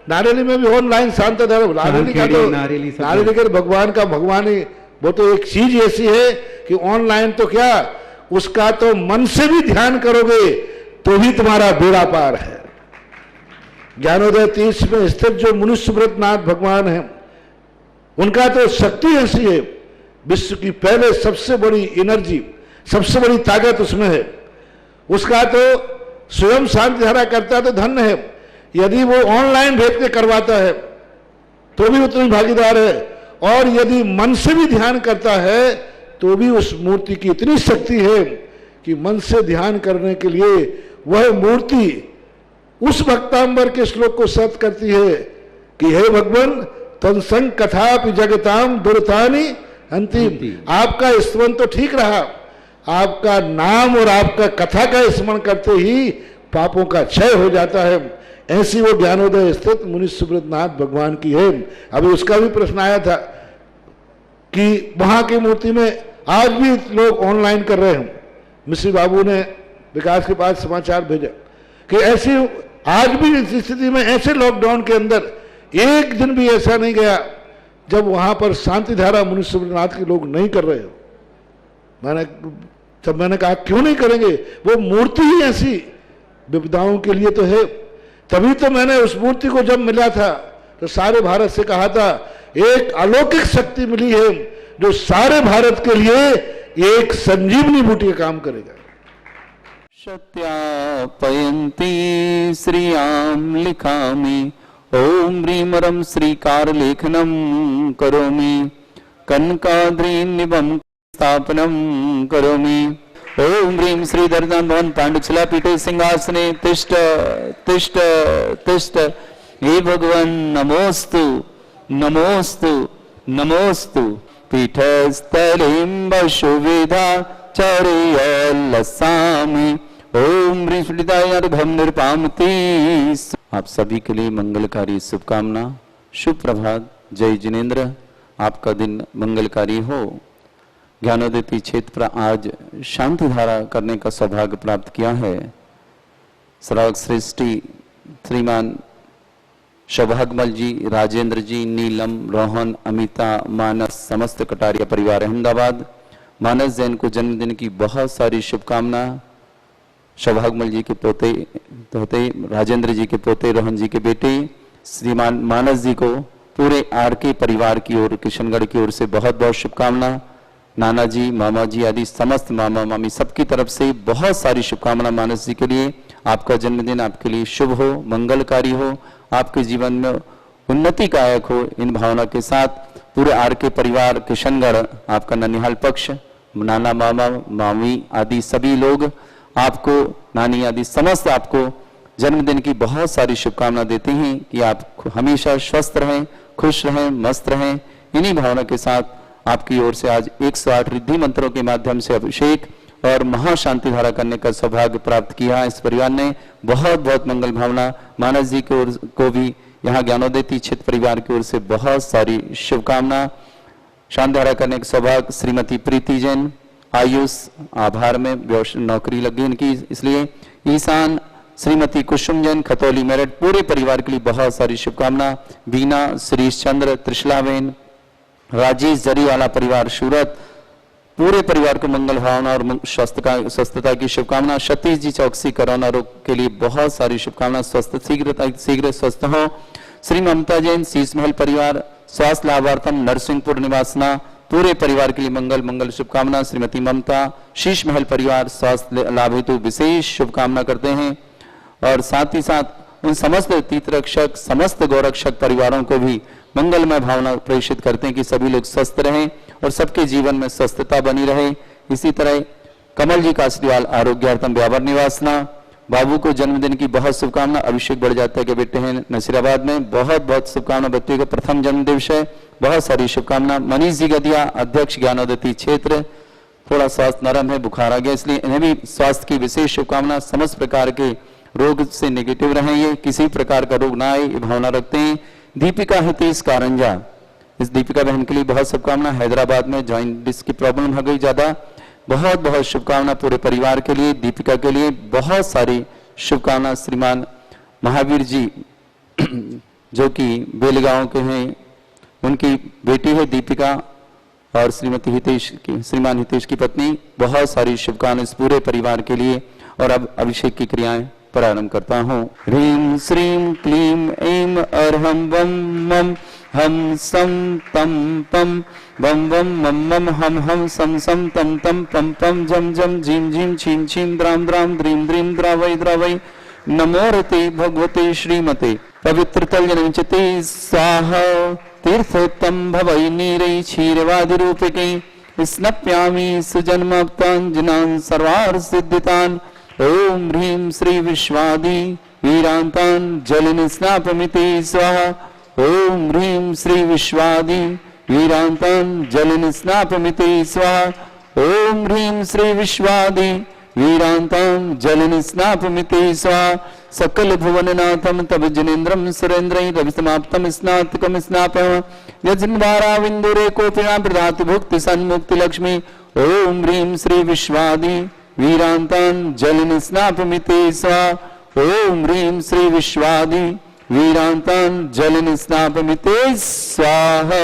नारेली में भी ऑनलाइन शांतिधारा, नारेली का तो नारेली का भगवान का भगवान ही, वो तो एक चीज ऐसी है कि ऑनलाइन तो क्या, उसका तो मन से भी ध्यान करोगे तो भी तुम्हारा बेड़ा पार है। ज्ञानोदय तीर्थ में स्थित जो मुनि सुब्रतनाथ भगवान है, उनका तो शक्ति ऐसी है, विश्व की पहले सबसे बड़ी एनर्जी, सबसे बड़ी ताकत उसमें है। उसका तो स्वयं शांतिधारा करता तो धन्य है, यदि वो ऑनलाइन भेज के करवाता है तो भी उतनी भागीदार है, और यदि मन से भी ध्यान करता है तो भी उस मूर्ति की इतनी शक्ति है कि मन से ध्यान करने के लिए वह मूर्ति उस भक्तांबर के श्लोक को सत करती है कि हे भगवान तत्संग कथापि जगताम दुर्तानि अंतिम। आपका स्मरण तो ठीक रहा, आपका नाम और आपका कथा का स्मरण करते ही पापों का क्षय हो जाता है। ऐसी वो ज्ञानोदय स्थित मुनि सुब्रतनाथ भगवान की है। अभी उसका भी प्रश्न आया था कि वहां की मूर्ति में आज भी लोग ऑनलाइन कर रहे हैं। मिश्री बाबू ने विकास के पास समाचार भेजा कि ऐसी आज भी इस स्थिति में, ऐसे लॉकडाउन के अंदर एक दिन भी ऐसा नहीं गया जब वहां पर शांतिधारा मुनि सुब्रतनाथ के लोग नहीं कर रहे हो। मैंने कहा क्यों नहीं करेंगे, वो मूर्ति ही ऐसी विपदाओं के लिए तो है। तभी तो मैंने उस मूर्ति को जब मिला था तो सारे भारत से कहा था एक अलौकिक शक्ति मिली है जो सारे भारत के लिए एक संजीवनी बूटी का काम करेगा। सत्यापयन्ति श्रियां लिखामि ओम ह्रीं श्रीकार लेखनम करोमि कनकाद्रीनिभं स्थापनम करोमि ओम ह्रीं श्रीधरदान भवन पांडुचला पीठे सिंहासने तिष्ठ तिष्ठ तिष्ठ। हे भगवान नमोस्तु नमोस्तु नमोस्तु। पीठस्थलिं वशुविधा चरयलसामि ओम ह्रीं श्रीदायर्घं निर्पामति। आप सभी के लिए मंगलकारी शुभकामना। शुभ प्रभात। जय जिनेन्द्र। आपका दिन मंगलकारी हो। ज्ञानोदय क्षेत्र पर आज शांतिधारा करने का सौभाग्य प्राप्त किया है। श्रावक श्रेष्ठी श्रीमान सौभाग्यमल जी, राजेंद्र जी, नीलम, रोहन, अमिता, मानस, समस्त कटारिया परिवार अहमदाबाद। मानस जैन को जन्मदिन की बहुत सारी शुभकामना। सौभाग्यमल जी के पोते राजेंद्र जी के पोते, रोहन जी के बेटे श्रीमान मानस जी को पूरे आरके परिवार की ओर, किशनगढ़ की ओर से बहुत बहुत शुभकामना। नाना जी, मामा जी आदि समस्त मामा मामी सबकी तरफ से बहुत सारी शुभकामना मानस जी के लिए। आपका जन्मदिन आपके लिए शुभ हो, मंगलकारी हो, आपके जीवन में उन्नति कायक हो। इन भावना के साथ पूरे आरके परिवार, किशनगढ़, आपका ननिहाल पक्ष, नाना मामा मामी आदि सभी लोग आपको, नानी आदि समस्त आपको जन्मदिन की बहुत सारी शुभकामना देते हैं कि आप हमेशा स्वस्थ रहें, खुश रहें, मस्त रहें। इन्हीं भावना के साथ आपकी ओर से आज 108 रिद्धि मंत्रों के माध्यम से अभिषेक और महाशांति धारा करने का सौभाग्य प्राप्त किया। इस परिवार ने बहुत बहुत मंगल भावना। मानस जी की ओर को भी यहाँ ज्ञानोदय क्षेत्र परिवार की ओर से बहुत सारी शुभकामना। शांति धारा करने का सौभाग्य श्रीमती प्रीति जैन, आयुष आभार में नौकरी लगी इनकी, इसलिए ईशान, श्रीमती कुसुम जैन, खतौली मेरठ, पूरे परिवार के लिए बहुत सारी शुभकामना। बीना, श्रीश चंद्र, त्रिशलाबेन, राजेश जरीवाला परिवार सूरत, पूरे परिवार को मंगल भावना और स्वस्थता की शुभकामना। सतीश जी चौकसी, कोरोना रोग के लिए बहुत सारी शुभकामना, शीघ्र स्वस्थ हो। श्री ममता जैन, शीश महल परिवार, स्वास्थ्य लाभार्थम नरसिंहपुर निवासना, पूरे परिवार के लिए मंगल शुभकामना। श्रीमती ममता, शीश महल परिवार, स्वास्थ्य लाभ हेतु विशेष शुभकामना करते हैं। और साथ ही साथ उन समस्त तीर्थरक्षक, समस्त गौरक्षक परिवारों को भी मंगलमय भावना प्रेषित करते हैं कि सभी लोग स्वस्थ रहें और सबके जीवन में स्वस्थता बनी रहे। इसी तरह कमल जी कासरीवाल, आरोग्यार्थम व्यापार निवासना, बाबू को जन्मदिन की बहुत शुभकामना। अभिषेक बढ़ जाता है के बेटे हैं नसीराबाद में, बहुत बहुत शुभकामना। बच्चे का प्रथम जन्मदिवस है, बहुत सारी शुभकामना। मनीष जी गदिया, अध्यक्ष ज्ञानोदय क्षेत्र, थोड़ा स्वास्थ्य नरम है, बुखार आ गया, इसलिए इन्हें भी स्वास्थ्य की विशेष शुभकामना। समस्त प्रकार के रोग से नेगेटिव रहें, ये किसी प्रकार का रोग ना आए, ये भावना रखते हैं। दीपिका हितेश कारंजा, इस दीपिका बहन के लिए बहुत शुभकामना। हैदराबाद में जॉइंट डिस्क की प्रॉब्लम हो गई ज्यादा, बहुत बहुत शुभकामना पूरे परिवार के लिए। दीपिका के लिए बहुत सारी शुभकामना। श्रीमान महावीर जी जो कि बेलगांव के हैं, उनकी बेटी है दीपिका और श्रीमती हितेश की, श्रीमान हितेश की पत्नी। बहुत सारी शुभकामनाएं इस पूरे परिवार के लिए। और अब अभिषेक की क्रियाएं प्रारंभ करता हूँ। ह्रीं श्रीं क्लीं ऐं अर्हं वं मं हम सं तम पम वम वम मम मम हम सम सम तम तम पम पम झम झम झीं झीं छीं छीं द्राम द्राम द्रीं द्रीं द्रावै द्रावै नमो रते भगवते श्रीमते पवित्र तलजनचिते स्वाहा तीर्थोत्तम भवै नीरै क्षीरवादि रूपिके स्नप्यामि सुजन्माप्ताञ्जनान् सर्वार्थ सिद्धितान्। ओम ह्रीं श्री विश्वादि वीरांतान् जलिन स्नापमिते स्वाहा। ओम ह्रीं श्री विश्वादि वीरांतान् जलिन स्नापमिते स्वाहा। ओम ह्रीं श्री विश्वादि वीरांतां जलिन स्नापमिते स्वाहा। सकल भुवननाथं तव जनेन्द्रं सुरेन्द्रै रविसमाप्तं स्नातकं स्नापयामः। यज्ञवाराविन्दुरे कोपिना प्रदातु भुक्ति सन्मुक्ति लक्ष्मी। ओम ह्रीं श्री विश्वादि वीरांतां जलिन स्नापमिते स्वाहा। ओम ह्रीं श्री विश्वादि वीरांतां जलिन स्नापमिते स्वाहा।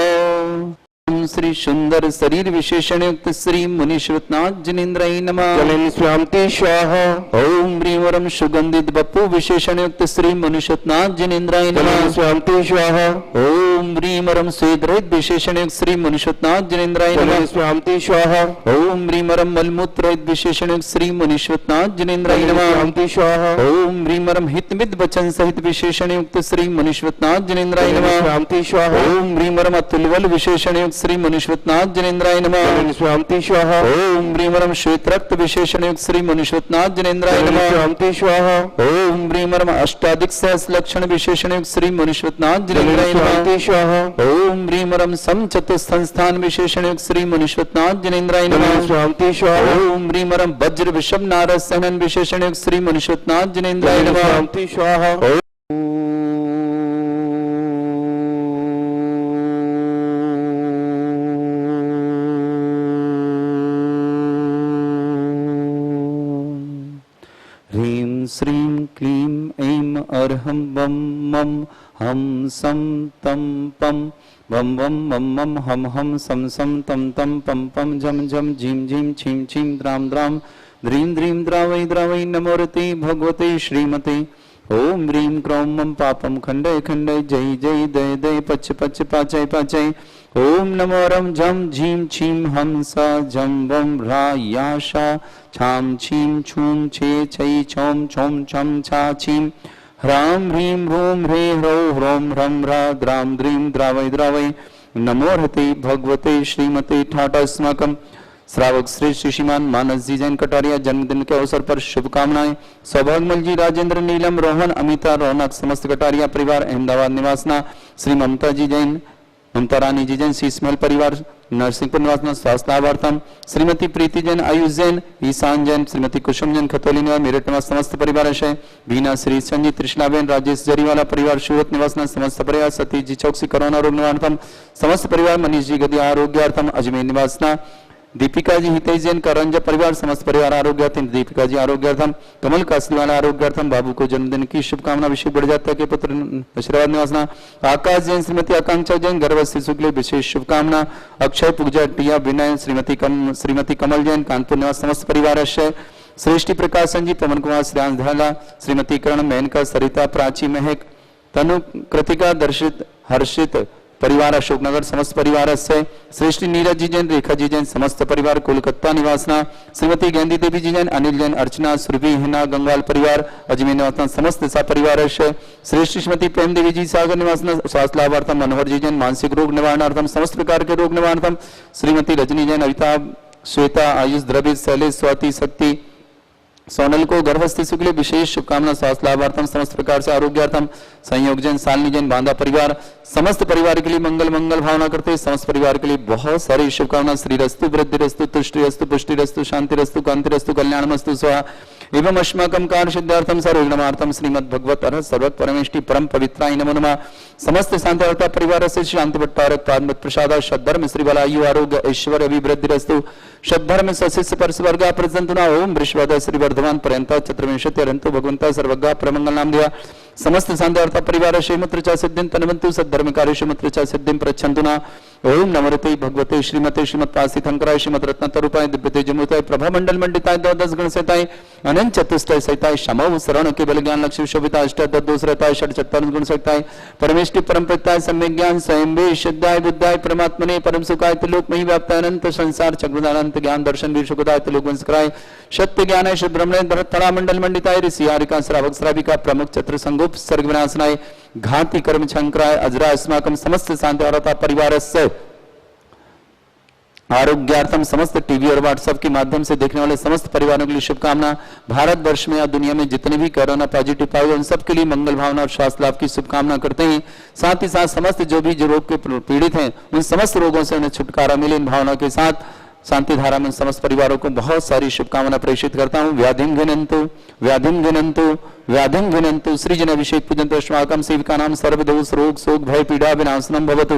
श्री सुंदर शरीर विशेषण युक्त श्री मुनीश्वरनाथ जिनेन्द्राय नमः। जलिन स्वामते स्वाहा। ओम ह्रीं वरम सुगंधित बप्पु विशेषण युक्त श्री मुनीश्वरनाथ जिनेन्द्राय नमः। स्वामते स्वाहा। ओम ह्रीं वरम स्वेदरहित विशेषण युक्त श्री मुनीश्वरनाथ जिनेन्द्राय नमः। स्वामते स्वाहा। ओम ह्रीं वरम मलमूत्रहित विशेषण युक्त श्री मुनीश्वरनाथ जिनेन्द्राय नमः। स्वामते स्वाहा। ओम ह्रीं वरम हितमित वचन सहित विशेषण युक्त श्री मुनीश्वरनाथ जिनेन्द्राय नमः। स्वामते स्वाहा। ओम ह्रीं वरम अतुलबल विशेषण युक्त श्री मुनीश्वरनाथ जिनेन्द्राय नमः। स्वामते स्वाहा। ओम ह्रीं वरम श्वेत रक्त विशेषण युक्त श्री मुनीश्वरनाथ जिनेन्द्राय नमः। स्वामते स्वाहा। ओम ह्रीं वरम अष्टाधिक सहस लक्षण विशेषण युक्त श्री मुनीश्वरनाथ जिनेन्द्राय नमः। स्वाहा। ओम ह्रीं वरम सम चतुस्थान विशेषण युक्त श्री मुनीश्वरनाथ जिनेन्द्राय नमः। स्वामते स्वाहा। ओम ह्रीं वरम वज्र विषम नारद सहनन विशेषण युक्त श्री मुनीश्वरनाथ जिनेन्द्राय नमः। स्वामते स्वाहा। ह्रीं श्रीं क्लीं ऐं अर्हं वं मं हम सं तं पं वम वम मम मम हम सम सम तम तम पम पम झम झम झीं झीं छीं छीं द्राम द्राम द्रीं द्रीं द्रावै द्रावै नमो रते भगवते श्रीमते। ओम ह्रीं क्रौं मम पापम खंडय खंडय जय जय दय दय पच पच पाचय पाचय। ओम नमो रम झम झीं छीं हम सा झम वम ह्रा याशा छाम छीं छूं छे छै छौम छौम छम छा छीं ह्रां ह्रीं ह्रूं ह्रे ह्रौ ह्रौं ह्रं ह्रा द्रां द्रीं द्रावै द्रावै नमो रते भगवते श्रीमते। ठाटा अस्माकं श्रावक श्री श्रीमान मानस जी जैन कटारिया जन्मदिन के अवसर पर शुभकामनाएं। सौभाग्यमल जी, राजेंद्र, नीलम, रोहन, अमिता, रौनक, समस्त कटारिया परिवार अहमदाबाद निवासना। श्री ममता जी जैन, ममता रानी जी जैन, शीशमहल परिवार नरसिंहपुर निवासना स्वास्थ्य लाभार्थम। श्रीमती प्रीति जैन, आयुष जैन, ईशान जैन, श्रीमती कुसुम जैन, खतौली निवास मेरठ निवास समस्त परिवार है। बीना श्री संजीत त्रिशलाबेन, राजेश जरीवाला परिवार सूरत निवासना समस्त परिवार। सतीश जी चौकसी कोरोना रोग निवारणार्थम समस्त परिवार। मनीष जी गदिया आरोग्यार्थम अजमेर निवासना। दीपिका जी हितेश जैन करंजा परिवार समस्त परिवार आरोग्यार्थम। दीपिका जी आरोग्यार्थम। कमल कासलीवाला आरोग्यार्थम। बाबू को जन्मदिन की शुभकामना। अभिषेक बढ़ के पुत्र आशीर्वाद निवासना। आकाश जैन, श्रीमती आकांक्षा जैन, गर्भवती शिशु के लिए विशेष शुभकामना। अक्षय पूजा टिया विनय, श्रीमती कमल जैन, कानपुर निवास समस्त परिवार है। श्रेष्ठी प्रकाशन जी, पवन कुमार, श्रेयांश धाला, श्रीमती करण, मेनका, सरिता, प्राची, महक, तनु, कृतिका, दर्शित, हर्षित परिवार अशोकनगर समस्त परिवार से। श्रेष्ठी नीरज जी जैन, रेखा जी जैन समस्त परिवार कोलकाता निवासना। श्रीमती गेंदी देवी जी जैन, अनिल जैन, अर्चना, सुरभि, हिना, गंगाल परिवार अजमेर निवासना समस्त सा परिवार से। श्रेष्ठी श्रीमती प्रेम देवी जी सागर निवासना स्वास्थ्य लाभार्थम। मनोहर जी जैन, मानसिक रोग निवारणार्थम समस्त प्रकार के रोग निवारणार्थम। श्रीमती रजनी जैन, अविताभ, श्वेता, आयुष, द्रवित, शैलेश, स्वाति, शक्ति, सोनल को गर्भस्थ शिशु के लिए विशेष शुभकामना। स्वास्थ्य लाभार्थम समस्त प्रकार से आरोग्यार्थम। संयोग जैन, शालिनी जैन, बांदा परिवार समस्त परिवार के लिए मंगल मंगल भावना करते समस्त परिवार के लिए बहुत सारी शुभकामना। श्री रस्तु, वृद्धि रस्तु, तुष्टि रस्तु, पुष्टि रस्तु, शांति रस्तु, कांति रस्तु, कल्याणमस्तु स्वाहा। एवं अस्माकं कार्य सिद्धार्थम सर्वज्ञार्थम श्रीमद् भगवत अर्हत सर्वत परमेष्टि परम पवित्राय नमो नमः। समस्त शांति परिवार से शांति भट्टारक पादमत प्रसाद सद्धर्म श्री बलायु आरोग्य ऐश्वर्य अभिवृद्धि रस्तु। सद्धर्म सशिष्य परस्वर्गा प्रजंतुना। ओम वृषभद श्री वर्धमान पर्यंत चतुर्विंशति अरंतो भगवंता सर्वज्ञ परमंगल नाम दिया। समस्त शांति परिवार श्रीमत्र च सिद्धिं तन्वन्तु सद्धर्मकार्य श्रीमत्र च सिद्धिं प्रच्छन्तु न। ओम नमोते भगवते श्रीमते श्रीमत्पासिथंकराय श्रीमद रत्नतरूपाय दिव्यतेजमूर्ताय प्रभा मंडल मंडिताय द्वादश गण सहिताय अनंत चतुष्टय सहिताय शमव शरण केवल ज्ञान लक्ष्य शोभिता अष्टादशरताय षट चत्वार गुण सहिताय परमेष्टि परम प्रत्याय सम्यक ज्ञान स्वयं वे शुद्धाय बुद्धाय परमात्मने परम सुखाय त्रिलोक मही व्याप्ताय अनंत संसार चक्रदानंत ज्ञान दर्शन वीर सुखदाय त्रिलोक वंशकराय सत्य ज्ञानाय शुभ ब्रह्मणे धरतरा मंडल मंडिताय ऋषि हारिका श्रावक श्राविका प्रमुख चत्र संगोप सर्ग विनाशनाय घाति कर्म शंकराय अजरा अस्माकं समस्त शांति परिवारस्य आरोग्यार्थम समस्त टीवी और व्हाट्सएप के माध्यम से देखने वाले समस्त परिवारों के लिए शुभकामना। भारतवर्ष में या दुनिया में जितने भी कोरोना पॉजिटिव पाए उन सबके लिए मंगल भावना और स्वास्थ्य लाभ की शुभकामना करते हैं। साथ ही साथ समस्त जो भी जो रोग के पीड़ित हैं उन समस्त रोगों से उन्हें छुटकारा मिले, इन भावना के साथ शांति धारा में समस्त परिवारों को बहुत सारी शुभकामना प्रेषित करता हूँ। व्याधिम घिनंतु व्याधिम घिनंतु सृजन अभिषेक पूजन अस्माकं सेविका नाम सर्वदोष रोग शोक भय पीड़ा विनाशनम भवतु।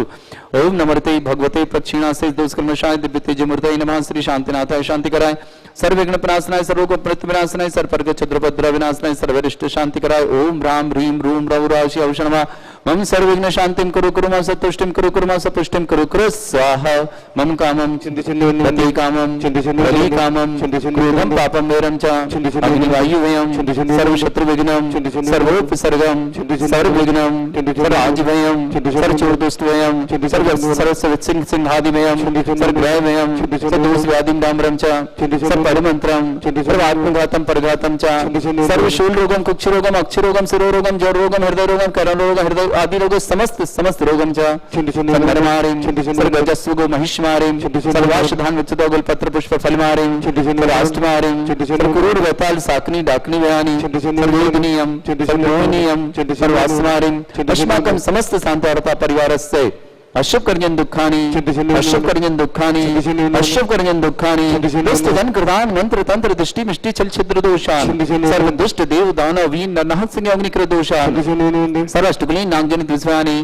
ओम नमस्ते भगवते प्रक्षिणा से दोषकर्मशाय दिव्य तेजमूर्तये नमः। श्री शांतिनाथाय शांति कराय सर्वविघ्न प्रणाशनाय सर्वोग प्रति विनाशनाय सर्पर्क छद्रपद्र विनाशनाय सर्वरिष्ट शांति कराय। ओम राम ह्रीम रूम रव राशि औषणमा मम सर्वविघ्न शांतिम कुरु कुरु मा सतुष्टिम कुरु कुरु मा सपुष्टिम कुरु कुरु स्वाहा। मम कामम बंदे कामम बलि कामम क्रोधम पापम वेरम च अग्निवायु वयम सर्वशत्रु विघ्नम सर्वोपसर्गम सर्वविघ्नम सर्वाजिवयम सर्वचोदुष्टवयम सर्वसिंह सिंहादिवयम सर्वग्रहवयम सर्वदोष व्याधिम डाम्रम च सर्वपरमंत्रम सर्वात्मघातम परघातम च सर्वशूल रोगम कुक्ष रोगम अक्ष रोगम शिरोरोगम जड़ रोगम हृदय रोगम करण रोग हृदय आदि रोग समस्त रोगम च सर्वधर्मारिम सर्वगजस्वगो महिष्मारिम सर्वाशधान विच्युतो गुलपत्र पुष्प फलमारिम सर्वाष्टमारिम सर्वकुरूर वैताल साकनी डाकनी व्यानी सर्वोदनीयम सर्वमोहनीयम सर्वास्मारिम अस्माकं समस्त शांतारता परिवारस्य अशुभ कर्जन दुखानी अशुभ कर्जन दुखानी अशुभ कर्जन दुखानी दुष्ट धन कृदान मंत्र तंत्र दृष्टि मिष्टि छल छिद्र दोषान सर्व दुष्ट देव दानव वीर नरनाथ सिंह अग्निकृत दोषान सर्वष्टकुलीन नागजनित विश्वानी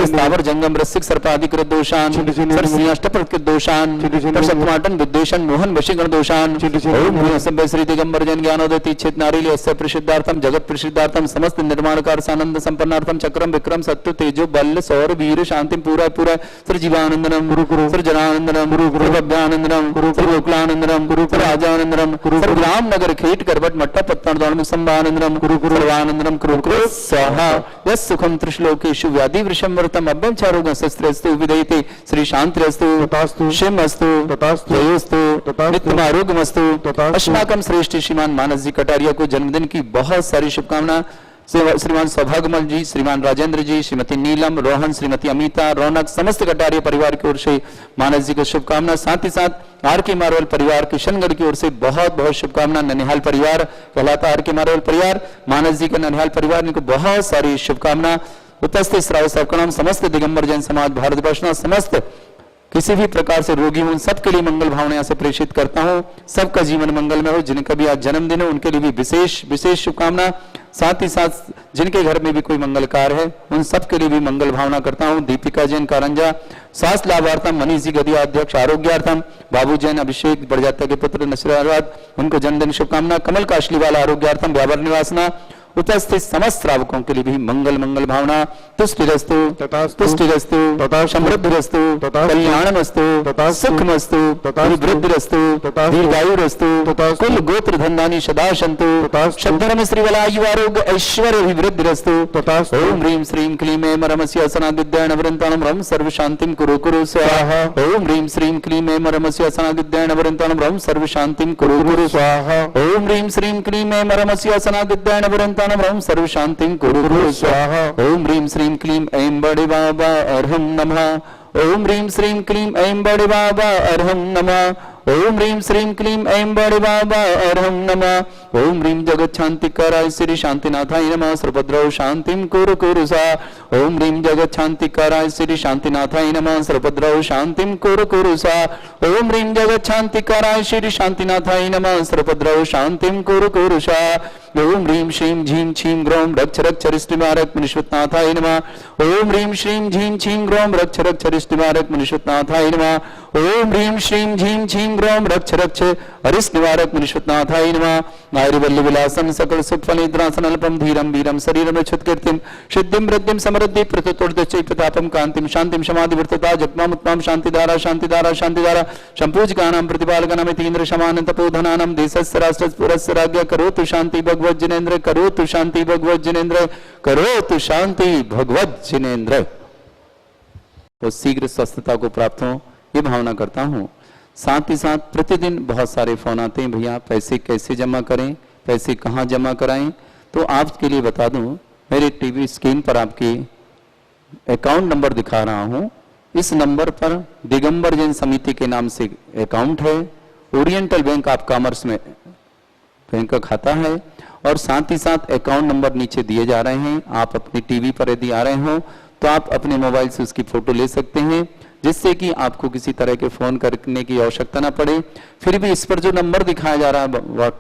स्थावर जंगम रसिक सर्पाधिकृत दोषान सर्वसिंहाष्टप्रकृत दोषान सर्वसत्माटन विद्वेषण मोहन वशीकरण दोषान ओम भूय सभ्य श्री दिगंबर जन ज्ञानोदय चित नारील अस्य प्रसिद्धार्थम जगत प्रसिद्धार्थम समस्त निर्माण कारसानंद संपन्नार्थम चक्रम विक्रम सत्य तेजो बल सौर वीर शांति पूरा पूरा sir Jeevanandanam sir Jananandanam Bhavyanandanam sir Gokulanandanam sir Rajanandanam sir ग्राम नगर खेट करवट मट्टा पत्ता द्वार संभानंदनम सर्वानंदनम कुरु स्वाहा यस सुखम त्रिश्लोकेषु व्याधि वृषम वर्तम अभ्यम चारोगं शस्त्रस्तु विदयते श्री शांतिरस्तु तथास्तु शिवमस्तु तथास्तु जयोस्तु नित्यम आरोग्यमस्तु अस्माकं श्रेष्ठ श्रीमान मानस जी कटारिया को जन्मदिन की बहुत सारी शुभकामना। श्रीमान सौभाग्यमल जी, श्रीमान राजेंद्र जी, श्रीमती नीलम, रोहन, श्रीमती अमिता, रौनक, समस्त कटारिया परिवार की ओर से मानस जी को शुभकामना। साथ ही साथ आर के मारवल परिवार किशनगढ़ की ओर से बहुत बहुत शुभकामना। ननिहाल परिवार कहलाता आर के मारवल परिवार, मानस जी का ननिहाल परिवार, इनको बहुत सारी शुभकामना। उपस्थित श्राव सर्कणम समस्त दिगंबर जैन समाज भारतवर्ष समस्त किसी भी प्रकार से रोगी हूं, सबके लिए मंगल भावना यहाँ से प्रेषित करता हूं। सबका जीवन मंगल में हो। जिनका भी आज जन्मदिन हो उनके लिए भी विशेष शुभकामना। साथ ही साथ जिनके घर में भी कोई मंगल कार्य है उन सबके लिए भी मंगल भावना करता हूं। दीपिका जैन कारंजा स्वास्थ्य लाभार्थम, मनीष जी गदिया अध्यक्ष आरोग्यार्थम, बाबू जैन अभिषेक बड़जात्या के पुत्र नसराबाद, उनको जन्मदिन शुभकामना। कमल काशलीवाला आरोग्यार्थम व्यापार निवासना। उपस्थित समस्त श्रावकों के लिए भी मंगल भावना। तुष्टिरस्तु तुष्टिरस्तु समृद्धिरस्तु कल्याणमस्तु सुखमस्तु वृद्धिरस्तु दीर्घायुरस्तु कुल गोत्र धन्यानि सदा सन्तु शब्दरम श्रीवलायु आरोग्य ऐश्वर्य अभिवृद्धिरस्तु। ओम ह्रीं श्रीं क्लीं ऐं रमस्य असनादिद्यान वृन्तानं रं सर्व शांतिं कुरु कुरु स्वाहा। ओम ह्रीं श्रीं क्लीं ऐं रमस्य असनादिद्यान वृन्तानं रं सर्व शांतिं कुरु कुरु स्वाहा। ओम ह्रीं श्रीं क्लीं ऐं रमस्य असनादिद्यान वृन्तानं रं सर्व शांतिं कुरु कुरु स्वाहा। ओम ह्रीं श्रीं क्लीं ऐं बड़े बाबा अर्हं नमः। ओम ह्रीं श्रीं क्लीं ऐं बड़े बाबा अर्हं नमः। ओम ह्रीं श्रीं क्लीं ऐं बड़े बाबा अर्हं नमः। ओम ह्रीं जगत शांति कराय श्री शांतिनाथाय नमः सर्वभद्रौ शांतिं कुरु कुरु सा। ओम ह्रीं जगत शांति कराय श्री शांतिनाथाय नमः सर्वभद्रौ शांतिं कुरु कुरु सा। ओम ह्रीं जगत शांति कराय श्री शांतिनाथाय नमः सर्वभद्रौ शांतिं कुरु कुरु सा। ओम ह्रीं श्रीं झीं छीं ग्रौं रक्ष रक्ष रिष्टिमारक मुनिश्वतनाथाय नमः। ओम ह्रीं श्रीं झीं छीं ग्रौं रक्ष रक्ष रिष्टिमारक मुनिश्वतनाथाय नमः। ओम ह्रीं श्रीं झीं छीं ग्रौं रक्ष रक्ष हरिश निवारक मुनिश्वतनाथाय नमः। आयुर्वल्ली विलासम सकल सुफलनिद्रासन अल्पम धीरम वीरम शरीरम रक्षत्कीर्तिम सिद्धिम वृद्धिम समृद्धि प्रतुतोर्दचै प्रतापम कांतिम शांतिम समाधि वर्तता जगमाम उत्तमम शांतिधारा शांतिधारा शांतिधारा संपूजकानां प्रतिपालकानां इतीन्द्र शमानं तपोधनानां देशस्य राष्ट्रस्य पुरस्य राज्ञ करोतु शांति भगवत जिनेन्द्र करोतु शांति भगवत जिनेन्द्र करोतु शांति भगवत जिनेन्द्र। तो शीघ्र स्वस्थता को प्राप्त हो ये भावना करता हूँ। साथ ही साथ प्रतिदिन बहुत सारे फोन आते हैं, भैया पैसे कैसे जमा करें, पैसे कहाँ जमा कराएं। तो आपके लिए बता दूं, मेरे टीवी स्क्रीन पर आपके अकाउंट नंबर दिखा रहा हूं। इस नंबर पर दिगंबर जैन समिति के नाम से अकाउंट है, ओरिएंटल बैंक ऑफ कॉमर्स में बैंक का खाता है, और साथ ही साथ अकाउंट नंबर नीचे दिए जा रहे हैं। आप अपनी टीवी पर यदि आ रहे हो तो आप अपने मोबाइल से उसकी फोटो ले सकते हैं, जिससे कि आपको किसी तरह के फोन करने की आवश्यकता ना पड़े। फिर भी इस पर जो नंबर दिखाया जा रहा है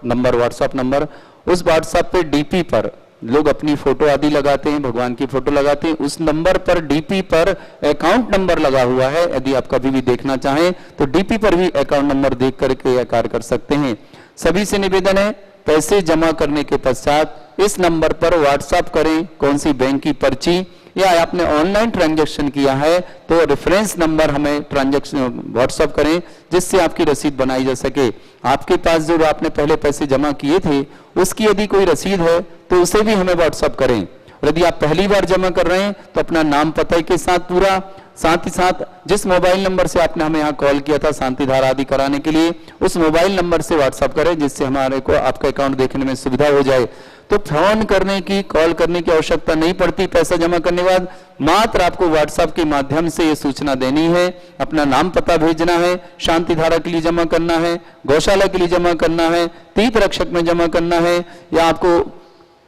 नंबर, व्हाट्सएप नंबर, उस व्हाट्सएप पे डीपी पर लोग अपनी फोटो आदि लगाते हैं, भगवान की फोटो लगाते हैं। उस नंबर पर डीपी पर अकाउंट नंबर लगा हुआ है। यदि आप कभी भी देखना चाहें तो डीपी पर भी अकाउंट नंबर देख करके यह कार्य कर सकते हैं। सभी से निवेदन है, पैसे जमा करने के पश्चात इस नंबर पर व्हाट्सएप करें कौन सी बैंक की पर्ची, या आपने ऑनलाइन ट्रांजैक्शन किया है तो रेफरेंस नंबर हमें ट्रांजैक्शन व्हाट्सएप करें, जिससे आपकी रसीद बनाई जा सके। आपके पास जो आपने पहले पैसे जमा किए थे उसकी यदि कोई रसीद है तो उसे भी हमें व्हाट्सएप करें। यदि आप पहली बार जमा कर रहे हैं तो अपना नाम पता के साथ पूरा, साथ ही साथ जिस मोबाइल नंबर से आपने हमें यहाँ कॉल किया था शांतिधारा आदि कराने के लिए, उस मोबाइल नंबर से व्हाट्सएप करें, जिससे हमारे को आपका अकाउंट देखने में सुविधा हो जाए। तो फोन करने की, कॉल करने की आवश्यकता नहीं पड़ती। पैसा जमा करने के बाद मात्र आपको व्हाट्सएप के माध्यम से ये सूचना देनी है, अपना नाम पता भेजना है, शांतिधारा के लिए जमा करना है, गौशाला के लिए जमा करना है, तीर्थ रक्षक में जमा करना है, या आपको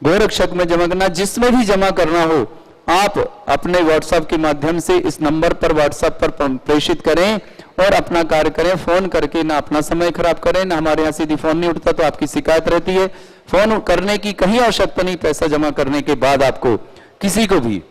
गोरक्षक में जमा करना, जिसमें भी जमा करना हो आप अपने व्हाट्सएप के माध्यम से इस नंबर पर व्हाट्सएप पर प्रेषित करें और अपना कार्य करें। फोन करके ना अपना समय खराब करें, ना हमारे यहाँ से यदि फोन नहीं उठता तो आपकी शिकायत रहती है। फोन करने की कहीं आवश्यकता नहीं। पैसा जमा करने के बाद आपको किसी को भी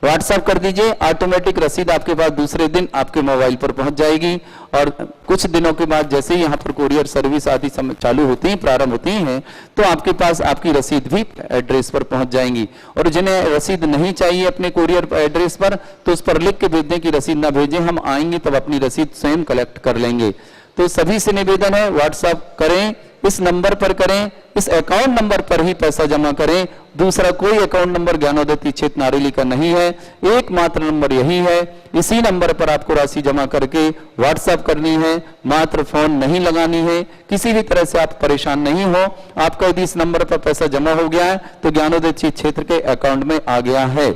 व्हाट्सएप कर दीजिए, ऑटोमेटिक रसीद आपके पास दूसरे दिन आपके मोबाइल पर पहुंच जाएगी। और कुछ दिनों के बाद जैसे ही यहाँ पर कुरियर सर्विस आदि चालू होती हैं, प्रारंभ होती हैं, तो आपके पास आपकी रसीद भी एड्रेस पर पहुंच जाएंगी। और जिन्हें रसीद नहीं चाहिए अपने कुरियर एड्रेस पर, तो उस पर लिख के भेज दें कि रसीद ना भेजें, हम आएंगे तब अपनी रसीद स्वयं कलेक्ट कर लेंगे। तो सभी से निवेदन है, व्हाट्सएप करें, इस नंबर पर करें, इस अकाउंट नंबर पर ही पैसा जमा करें। दूसरा कोई अकाउंट नंबर ज्ञानोदय तीर्थ नारेली का नहीं है, एकमात्र नंबर यही है। इसी नंबर पर आपको राशि जमा करके व्हाट्सएप करनी है, मात्र फोन नहीं लगानी है। किसी भी तरह से आप परेशान नहीं हो। आपका यदि इस नंबर पर पैसा जमा हो गया है तो ज्ञानोदय तीर्थ क्षेत्र के अकाउंट में आ गया है।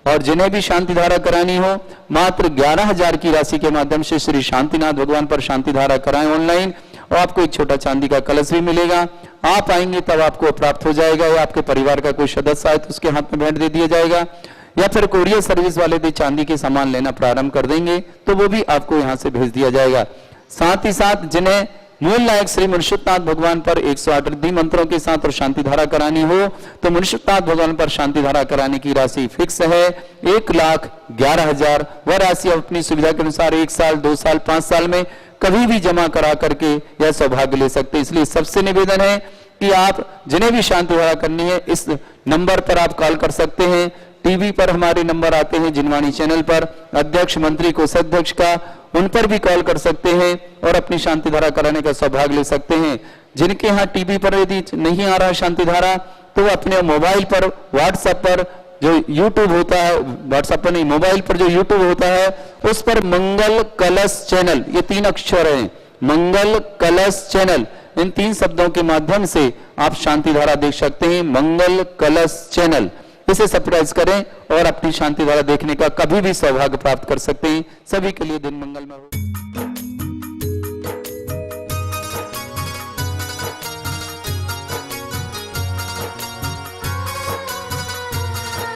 और जिन्हें भी शांतिधारा करानी हो, मात्र 11,000 की राशि के माध्यम से श्री शांतिनाथ भगवान पर शांतिधारा कराएं ऑनलाइन, और आपको एक छोटा चांदी का कलश भी मिलेगा। आप आएंगे तब आपको प्राप्त हो जाएगा, या आपके परिवार का कोई सदस्य आए तो उसके हाथ में भेंट दे दिया जाएगा, या फिर कुरियर सर्विस वाले भी चांदी के सामान लेना प्रारंभ कर देंगे तो वो भी आपको यहाँ से भेज दिया जाएगा। साथ ही साथ जिन्हें मूल नायक श्री मुनिश्वतनाथ भगवान पर 108 रिद्धि मंत्रों के साथ और शांतिधारा करानी हो, तो मुनिश्वतनाथ भगवान पर शांतिधारा कराने की राशि फिक्स है 1,11,000। वह राशि अपनी सुविधा के अनुसार 1 साल, 2 साल, 5 साल में कभी भी जमा करा करके यह सौभाग्य ले सकते हैं। इसलिए सबसे निवेदन है कि आप जिन्हें भी शांतिधारा करनी है इस नंबर पर आप कॉल कर सकते हैं। टीवी पर हमारे नंबर आते हैं जिनवाणी चैनल पर, अध्यक्ष, मंत्री, कोषाध्यक्ष का, उन पर भी कॉल कर सकते हैं और अपनी शांतिधारा कराने का सौभाग्य ले सकते हैं। जिनके यहाँ टीवी पर यदि नहीं आ रहा है शांतिधारा, तो अपने मोबाइल पर, व्हाट्सएप पर जो यूट्यूब होता है, व्हाट्सएप पर नहीं, मोबाइल पर जो यूट्यूब होता है उस पर मंगल कलश चैनल, ये 3 अक्षर हैं, मंगल कलश चैनल, इन 3 शब्दों के माध्यम से आप शांतिधारा देख सकते हैं। मंगल कलश चैनल, इसे सब्सक्राइब करें और अपनी शांतिधारा देखने का कभी भी सौभाग्य प्राप्त कर सकते हैं। सभी के लिए दिन मंगलमय हो।